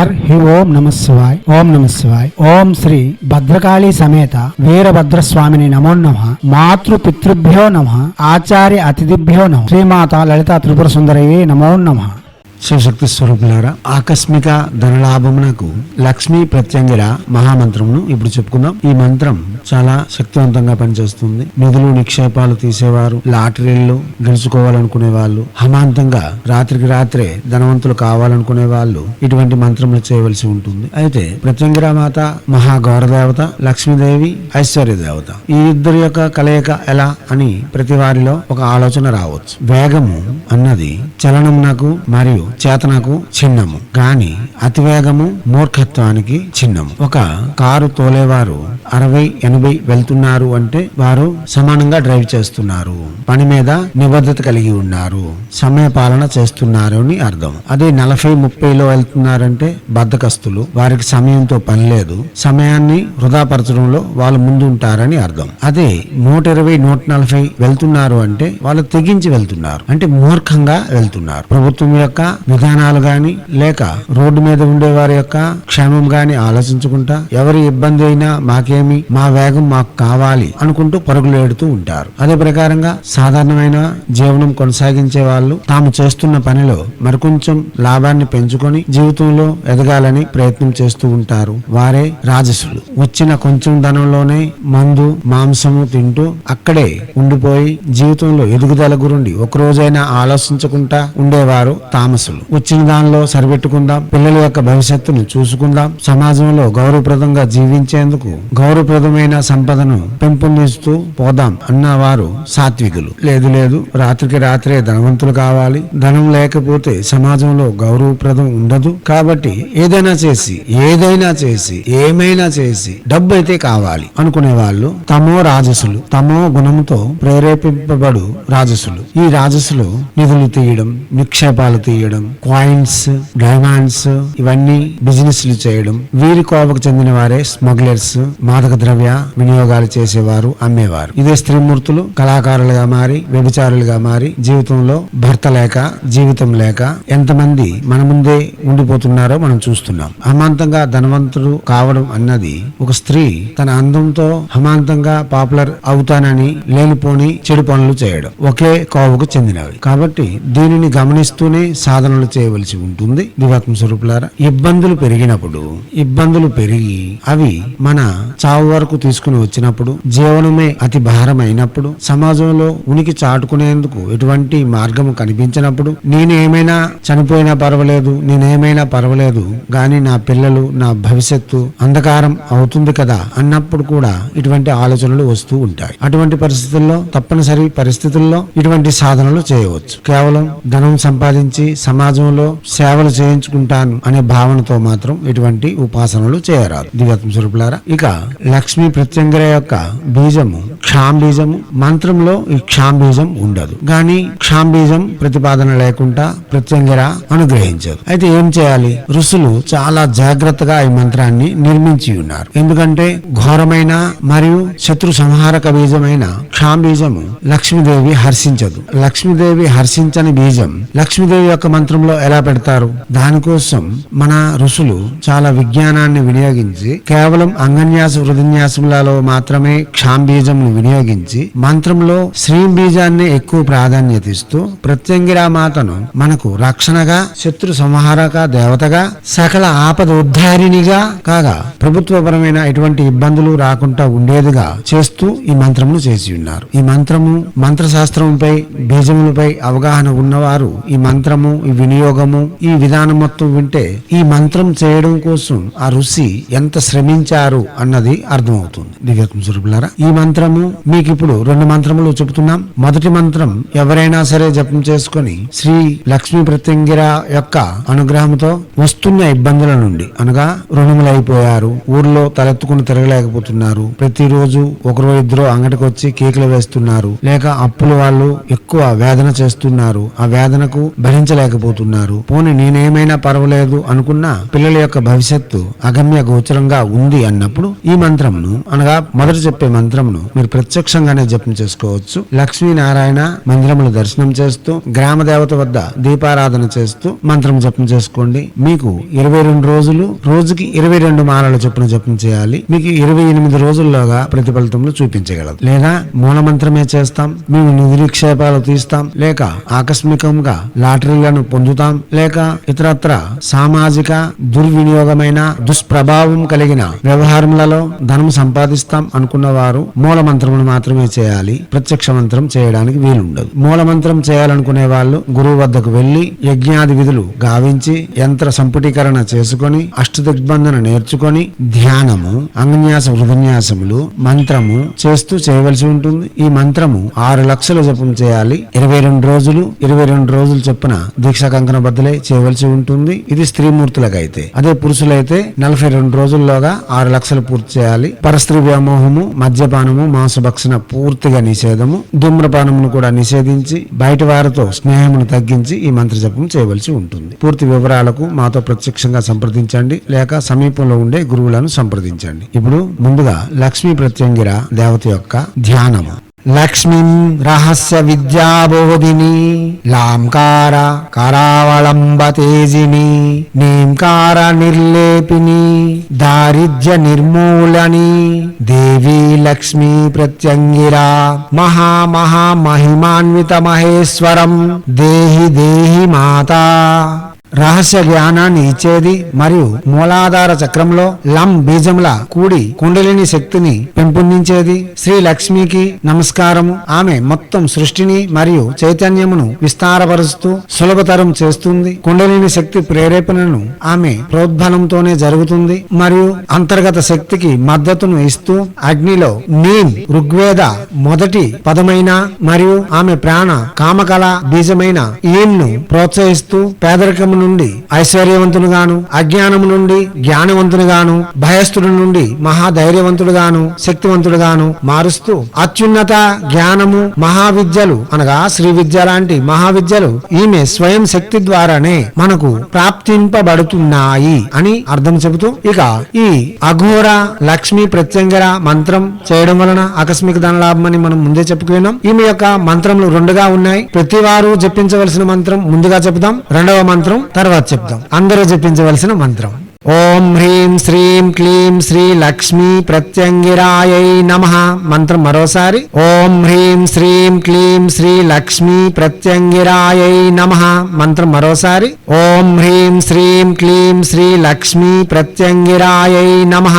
హి ఓం నమ శివాయ్. ఓం నమ శివాయ్. ఓం శ్రీ భద్రకాళీ సమేత వీరభద్రస్వామిని నమో నమః. మాతృ పితృభ్యో నమః. ఆచార్య అతిథిభ్యో నమః. శ్రీమాత లలితా త్రిపుర సుందరయే నమో నమః. శివశక్తి స్వరూపులారా, ఆకస్మిక ధనలాభమునకు లక్ష్మీ ప్రత్యంగిర మహామంత్రమును ఇప్పుడు చెప్పుకుందాం. ఈ మంత్రం చాలా శక్తివంతంగా పనిచేస్తుంది. నిధులు నిక్షేపాలు తీసేవారు, లాటరీల్లో గెలుచుకోవాలనుకునే వాళ్ళు, హమాంతంగా రాత్రికి రాత్రే ధనవంతులు కావాలనుకునే వాళ్ళు ఇటువంటి మంత్రములు చేయవలసి ఉంటుంది. అయితే ప్రత్యంగిర మాత మహాగౌరదేవత, లక్ష్మీదేవి ఐశ్వర్య దేవత, ఈ ఇద్దరి యొక్క కలయిక ఎలా అని ప్రతి వారిలో ఒక ఆలోచన రావచ్చు. వేగము అన్నది చలనమునకు మరియు చేతనకు చిహ్నము, గాని అతివేగము మూర్ఖత్వానికి చిహ్నము. ఒక కారు తోలేవారు 60-80 వెళ్తున్నారు అంటే వారు సమానంగా డ్రైవ్ చేస్తున్నారు, పని మీద నిబద్ధత కలిగి ఉన్నారు, సమయ పాలన చేస్తున్నారు అని అర్థం. అదే 40-30లో వెళ్తున్నారంటే బద్ధకస్తులు, వారికి సమయంతో పని లేదు, సమయాన్ని వృధాపరచడంలో వాళ్ళు ముందు ఉంటారని అర్థం. అదే 120-140 వెళ్తున్నారు అంటే వాళ్ళు తెగించి వెళ్తున్నారు, అంటే మూర్ఖంగా వెళ్తున్నారు. ప్రభుత్వం యొక్క విధానాలు గాని లేక రోడ్డు మీద ఉండే వారి యొక్క క్షేమం గాని ఆలోచించుకుంటా ఎవరి ఇబ్బంది అయినా మాకేమి, మా వేగం మాకు కావాలి అనుకుంటూ పరుగులేడుతూ ఉంటారు. అదే ప్రకారంగా సాధారణమైన జీవనం కొనసాగించే వాళ్ళు తాము చేస్తున్న పనిలో మరికొంచెం లాభాన్ని పెంచుకొని జీవితంలో ఎదగాలని ప్రయత్నం చేస్తూ ఉంటారు. వారే రాజసులు. వచ్చిన కొంచెం ధనంలోనే మందు మాంసము తింటూ అక్కడే ఉండిపోయి జీవితంలో ఎదుగుదల గురించి ఒక రోజైనా ఆలోచించకుండా ఉండేవారు తామసులు. వచ్చిన దానిలో సరిపెట్టుకుందాం, పిల్లల యొక్క భవిష్యత్తును చూసుకుందాం, సమాజంలో గౌరవప్రదంగా జీవించేందుకు గౌరవప్రదమైన సంపదను పెంపొందిస్తూ పోదాం అన్నవారు సాత్వికులు. లేదు రాత్రికి రాత్రే ధనవంతులు కావాలి, ధనం లేకపోతే సమాజంలో గౌరవప్రదం ఉండదు, కాబట్టి ఏమైనా చేసి డబ్బు అయితే కావాలి అనుకునే వాళ్ళు తమో రాజసులు. తమో గుణంతో ప్రేరేపింపబడు రాజసులు. ఈ రాజసులు నిధులు తీయడం, నిక్షేపాలు తీయడం, కాయిన్స్, డైమండ్స్ ఇవన్నీ బిజినెస్లు చేయడం. వీరి కోవకు చెందిన వారే స్మగ్లర్స్, మాదక ద్రవ్య వినియోగాలు చేసేవారు, అమ్మేవారు. ఇదే స్త్రీమూర్తులు కళాకారులుగా మారి వ్యభిచారులుగా మారి జీవితంలో భర్త లేక జీవితం లేక ఎంతమంది మన ముందే ఉండిపోతున్నారో మనం చూస్తున్నాం. హమాంతంగా ధనవంతుడు కావడం అన్నది ఒక స్త్రీ తన అందంతో హమాంతంగా పాపులర్ అవుతానని లేనిపోని చెడు పనులు చేయడం ఒకే కోవకు చెందినవి. కాబట్టి దీనిని గమనిస్తూనే సాధనలు చేయవలసి ఉంటుంది. దివాత్మ స్వరూపులారా, ఇబ్బందులు పెరిగి అవి మన చావు వరకు తీసుకుని వచ్చినప్పుడు, జీవనమే అతి భారమైనప్పుడు, సమాజంలో ఉనికి చాటుకునేందుకు ఎటువంటి మార్గము కనిపించినప్పుడు, నేనేమైనా చనిపోయినా పర్వాలేదు గాని నా పిల్లలు, నా భవిష్యత్తు అంధకారం అవుతుంది కదా అన్నప్పుడు కూడా ఇటువంటి ఆలోచనలు వస్తూ ఉంటాయి. అటువంటి తప్పనిసరి పరిస్థితుల్లో ఇటువంటి సాధనలు చేయవచ్చు. కేవలం ధనం సంపాదించి సమాజంలో సేవలు చేయించుకుంటాను అనే భావనతో మాత్రం ఇటువంటి ఉపాసనలు చేయరాదు. దివ్యాత్మ స్వరూపులారా, ఇక లక్ష్మీ ప్రత్యంగిర యొక్క బీజము క్షాం బీజము. మంత్రంలో ఈ క్షాం బీజం ఉండదు, గాని క్షాం బీజం ప్రతిపాదన లేకుండా ప్రత్యంగిర అనుగ్రహించదు. అయితే ఏం చేయాలి? ఋషులు చాలా జాగ్రత్తగా ఈ మంత్రాన్ని నిర్మించి ఉన్నారు. ఎందుకంటే ఘోరమైన మరియు శత్రు సంహారక బీజమైన క్షాం బీజము లక్ష్మీదేవి హర్షించదు. లక్ష్మీదేవి హర్షించని బీజం లక్ష్మీదేవి యొక్క మంత్రంలో ఎలా పెడతారు? దానికోసం మన ఋషులు చాలా విజ్ఞానాన్ని వినియోగించి కేవలం అంగన్యాస వృద్ధిన్యాసములలో మాత్రమే క్షాం బీజంను వినియోగించి మంత్రంలో శ్రీం బీజాన్ని ఎక్కువ ప్రాధాన్యత ఇస్తూ ప్రత్యంగిరా మాతను మనకు రక్షణగా, శత్రు సంహారక దేవతగా, సకల ఆపద ఉద్ధారినిగా కాగా ప్రభుత్వపరమైన ఎటువంటి ఇబ్బందులు రాకుండా ఉండేదిగా చేస్తూ ఈ మంత్రమును చేసి ఉన్నారు. ఈ మంత్రము, మంత్రశాస్త్రంపై, బీజములపై అవగాహన ఉన్నవారు ఈ మంత్రము, ఈ వినియోగము, ఈ విధానం మొత్తం వింటే ఈ మంత్రం చేయడం కోసం ఆ ఋషి ఎంత శ్రమించారు అన్నది అర్థమవుతుంది. దివ్యాత్మ స్వరూపులారా, ఈ మంత్రము మీకు ఇప్పుడు 2 మంత్రములు చెబుతున్నాం. మొదటి మంత్రం ఎవరైనా సరే జపం చేసుకుని శ్రీ లక్ష్మీ ప్రత్యంగిర యొక్క అనుగ్రహంతో వస్తున్న ఇబ్బందుల నుండి, అనగా రుణములైపోయారు, ఊర్లో తలెత్తుకుని తిరగలేకపోతున్నారు, ప్రతిరోజు ఒకరో ఇద్దరు అంగటికి వచ్చి కేకులు వేస్తున్నారు, లేక అప్పుల వాళ్ళు ఎక్కువ వేదన చేస్తున్నారు, ఆ వేదనకు భరించలేకపోతున్నారు, పోనీ నేనేమైనా పర్వాలేదు అనుకున్నా పిల్లల యొక్క భవిష్యత్తు అగమ్య గోచరంగా ఉంది అన్నప్పుడు ఈ మంత్రమును, అనగా మొదట చెప్పే మంత్రమును మీరు ప్రత్యక్షంగానే జపం చేసుకోవచ్చు. లక్ష్మీనారాయణ మందిరములు దర్శనం చేస్తూ గ్రామ దేవత వద్ద దీపారాధన చేస్తూ మంత్రం జపం చేసుకోండి. మీకు 22 రోజులు రోజుకి 22 మాలల చొప్పున జపం చేయాలి. మీకు 28 రోజుల్లోగా ప్రతిఫలితములు చూపించగలదు. లేదా మూల మంత్రమే చేస్తాం, మేము నిధి నిక్షేపాలు తీస్తాం, లేక ఆకస్మికంగా లాటరీలను పొందుతాం, లేక ఇతరత్ర సామాజిక దుర్వినియోగమైన దుష్ప్రభావం కలిగిన వ్యవహారములలో ధనం సంపాదిస్తాం అనుకున్న వారు మూల మంత్రమును మాత్రమే చేయాలి. ప్రత్యక్ష మంత్రం చేయడానికి వీలుండదు. మూల మంత్రం చేయాలనుకునే వాళ్ళు గురువు వద్దకు వెళ్లి యజ్ఞాది విధులు గావించి యంత్ర సంపుటీకరణ చేసుకొని అష్టదిగ్బంధన నేర్చుకొని ధ్యానము, అంగన్యాస హృదన్యాసములు, మంత్రము చేస్తూ చేయవలసి ఉంటుంది. ఈ మంత్రము 6 లక్షల జపం చేయాలి. 22 రోజులు చొప్పున దీక్ష కంకణ బద్దలే చేయవలసి ఉంటుంది. ఇది స్త్రీమూర్తులకైతే. అదే పురుషులైతే 42 రోజుల్లోగా 6 లక్షలు పూర్తి చేయాలి. పరస్త్రీ వ్యామోహము, మద్యపానము, మాంసభక్షణ పూర్తిగా నిషేధము, ధూమ్రపానమును కూడా నిషేధించి బయట వారితో స్నేహమును తగ్గించి ఈ మంత్ర జపం చేయవలసి ఉంటుంది. పూర్తి వివరాలకు మాతో ప్రత్యక్షంగా సంప్రదించండి, లేక సమీపంలో ఉండే గురువులను సంప్రదించండి. ఇప్పుడు ముందుగా లక్ష్మీ ప్రత్యంగిర దేవత యొక్క ధ్యానము. లక్ష్మీం రహస్య విద్యాబోధిని లాంకార కరావళంబ తేజిని నీంకార నిర్లేపిని దారిద్ర్య నిర్మూలని దేవీ లక్ష్మీ ప్రత్యంగిరా మహా మహా మహిమాన్విత మహేశ్వరం దేహి దేహి మాతా. రహస్య జ్ఞానాన్ని ఇచ్చేది మరియు మూలాధార చక్రంలో లం బీజముల కూడి కుండలిని శక్తిని పెంపొందించేది శ్రీ లక్ష్మికి నమస్కారము. ఆమె మొత్తం సృష్టిని మరియు చైతన్యమును విస్తారపరుస్తూ సులభతరం చేస్తుంది. కుండలిని శక్తి ప్రేరేపణను ఆమె ప్రోద్బలంతోనే జరుగుతుంది మరియు అంతర్గత శక్తికి మద్దతును ఇస్తూ అగ్నిలో నీం ఋగ్వేద మొదటి పదమైన మరియు ఆమె ప్రాణ కామకళ బీజమైన ఈన్ను ప్రోత్సహిస్తూ పేదరికము నుండి ఐశ్వర్యవంతునిగాను, అజ్ఞానము నుండి జ్ఞానవంతునిగాను, భయస్థుడి నుండి మహాధైర్యవంతుడుగాను, శక్తివంతుడుగాను మారుస్తూ అత్యున్నత జ్ఞానము మహావిద్యలు అనగా శ్రీ విద్య లాంటి మహావిద్యలు ఈమె స్వయం శక్తి ద్వారానే మనకు ప్రాప్తింపబడుతున్నాయి అని అర్థం చెబుతూ ఇక ఈ అఘోర లక్ష్మీ ప్రత్యంగర మంత్రం చేయడం వలన ఆకస్మిక ధనలాభం అని మనం ముందే చెప్పుకున్నాం. ఈమె యొక్క మంత్రములు 2గా ఉన్నాయి. ప్రతి వారు జపించవలసిన మంత్రం ముందుగా చెప్తాం, రెండవ మంత్రం తర్వాత చెప్తాం. అందరూ జపించవలసిన మంత్రం ఓం హ్రీం శ్రీం క్లీం శ్రీ లక్ష్మీ ప్రత్యంగిరాయై నమః. మంత్రం మరోసారి ఓం హ్రీం శ్రీం క్లీం శ్రీ లక్ష్మీ ప్రత్యంగిరాయై నమః. మంత్రం మరోసారి ఓం హ్రీం శ్రీం క్లీం శ్రీ లక్ష్మీ ప్రత్యంగిరాయై నమః.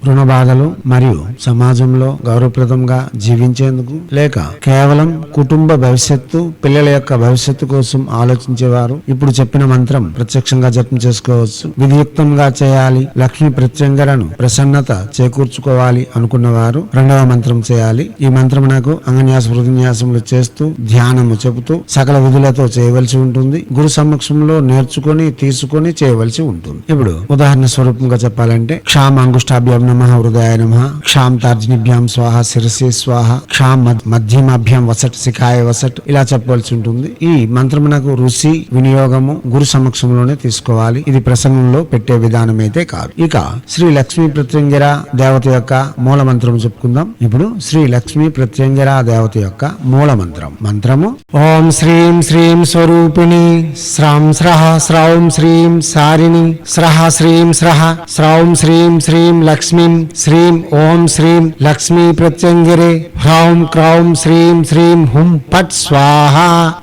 రుణ బాధలు మరియు సమాజంలో గౌరవప్రదంగా జీవించేందుకు లేక కేవలం కుటుంబ భవిష్యత్తు, పిల్లల యొక్క భవిష్యత్తు కోసం ఆలోచించేవారు ఇప్పుడు చెప్పిన మంత్రం ప్రత్యక్షంగా జపం చేసుకోవచ్చు. విధియుక్తంగా చేయాలి, లక్ష్మీ ప్రత్యంగరను ప్రసన్నత చేకూర్చుకోవాలి అనుకున్నవారు 2వ మంత్రం చేయాలి. ఈ మంత్రం నాకు అంగన్యాస హృదన్యాసములు చేస్తూ ధ్యానము చెబుతూ సకల విధులతో చేయవలసి ఉంటుంది. గురు సమక్షంలో నేర్చుకొని తీసుకొని చేయవలసి ఉంటుంది. ఇప్పుడు ఉదాహరణ స్వరూపంగా చెప్పాలంటే క్షాం అంగుష్టాభ్యాం నమః హృదయాయ నమః, క్షాం తర్జనిభ్యాం స్వాహ శిరసి స్వాహ, క్షాం మధ్యమాభ్యాం వసట్ శిఖాయ వసట్ ఇలా చెప్పవలసి ఉంటుంది. ఈ మంత్రమునకు రుచి వినియోగము గురు సమక్షంలోనే తీసుకోవాలి. ఇది ప్రసంగంలో పెట్టే విధానం అయితే కాదు. ఇక శ్రీ లక్ష్మీ ప్రత్యంగిర దేవత యొక్క మూల మంత్రం చెప్పుకుందాం. ఇప్పుడు శ్రీ లక్ష్మీ ప్రత్యంగిర దేవత యొక్క మూల మంత్రం. మంత్రము ఓం శ్రీం శ్రీం స్వరూపిణి స్రాం స్రహ స్రౌం శ్రీం సారిణి స్రహ శ్రీం స్రహ స్రౌం శ్రీం శ్రీం లక్ష్మీం శ్రీం ఓం శ్రీం లక్ష్మీ ప్రత్యంగిరే హ్రౌం క్రౌం శ్రీం శ్రీం హుం పట్ స్వాహ.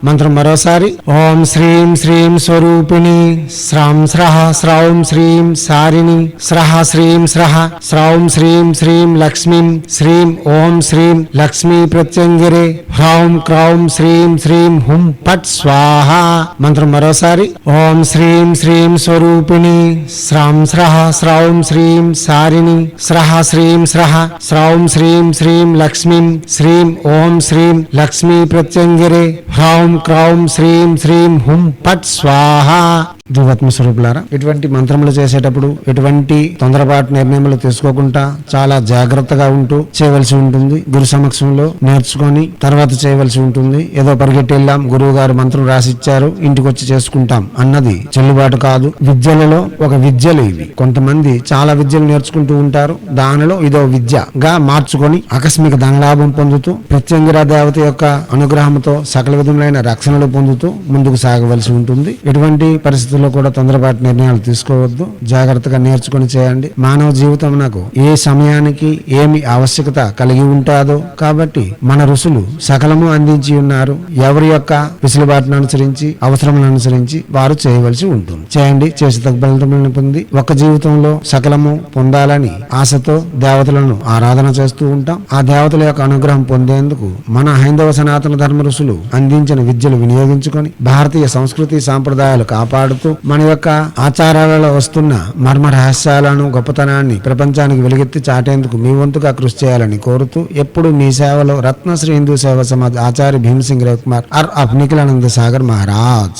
మంత్రం మరోసారి ఓం శ్రీం శ్రీం స్వరూపిణి స్రాం స్రహ స్రౌం శ్రీం సారిణి స్రహ శ్రీం స్రహ స్రౌం శ్రీం శ్రీం లక్ష్మీం శ్రీం ఓం శ్రీం లక్ష్మీ ప్రత్యంగిరే హ్రౌం క్రౌం శ్రీం శ్రీం హుం పట్ స్వాహ. మంత్రం మరోసారి ఓం శ్రీం శ్రీం స్వరూపిణి స్రాం స్రహ స్రౌం శ్రీం సారిణి స్రహ శ్రీం స్రహ స్రౌం శ్రీం శ్రీం లక్ష్మీం శ్రీం ఓం శ్రీం లక్ష్మీ ప్రత్యంగిరే హ్రౌం క్రౌం శ్రీం శ్రీం హుం పట్ స్వాహ. జీవాత్మ స్వరూపులారా, ఇటువంటి మంత్రములు చేసేటప్పుడు ఎటువంటి తొందరపాటు నిర్ణయములు తీసుకోకుండా చాలా జాగ్రత్తగా ఉంటూ చేయవలసి ఉంటుంది. గురు సమక్షంలో నేర్చుకొని తర్వాత చేయవలసి ఉంటుంది. ఏదో పరిగెట్టి వెళ్ళాం, గురువు గారు మంత్రం రాసిచ్చారు, ఇంటికి వచ్చి చేసుకుంటాం అన్నది చెల్లుబాటు కాదు. విద్యలలో ఒక విద్యలు ఇవి. కొంతమంది చాలా విద్యలు నేర్చుకుంటూ ఉంటారు, దానిలో ఇదో విద్యగా మార్చుకొని ఆకస్మిక ధనలాభం పొందుతూ ప్రత్యంగిరా దేవత యొక్క అనుగ్రహంతో సకల విధములైన రక్షణలు పొందుతూ ముందుకు సాగవలసి ఉంటుంది. ఎటువంటి పరిస్థితుల్లో కూడా తొందరపాటు నిర్ణయాలు తీసుకోవద్దు, జాగ్రత్తగా నేర్చుకొని చేయండి. మానవ జీవితం నాకు ఏ సమయానికి ఏమి ఆవశ్యకత కలిగి ఉంటాదో కాబట్టి మన ఋషులు సకలము అందించి ఉన్నారు. ఎవరి యొక్క విసులుబాటును అనుసరించి అవసరములను అనుసరించి వారు చేయవలసి ఉంటుంది. చేయండి, చేసి తగ్గ ఫలితములను పొంది ఒక్క జీవితంలో సకలము పొందాలని ఆశతో దేవతలను ఆరాధన చేస్తూ ఉంటాం. ఆ దేవతల యొక్క అనుగ్రహం పొందేందుకు మన హైందవ సనాతన ధర్మ ఋషులు అందించిన విద్యలు వినియోగించుకొని భారతీయ సంస్కృతి సాంప్రదాయాలు కాపాడుతూ మన యొక్క ఆచారాలలో వస్తున్న మర్మ రహస్యాలను గొప్పతనాన్ని ప్రపంచానికి వెలుగెత్తి చాటేందుకు మీ వంతుగా కృషి చేయాలని కోరుతూ ఎప్పుడు మీ సేవలో రత్నశ్రీ హిందూ సేవ సమాజ్ ఆచార్య భీమసింగ్ రవికుమార్ ఆఫ్ నిఖిలానంద సాగర్ महाराज।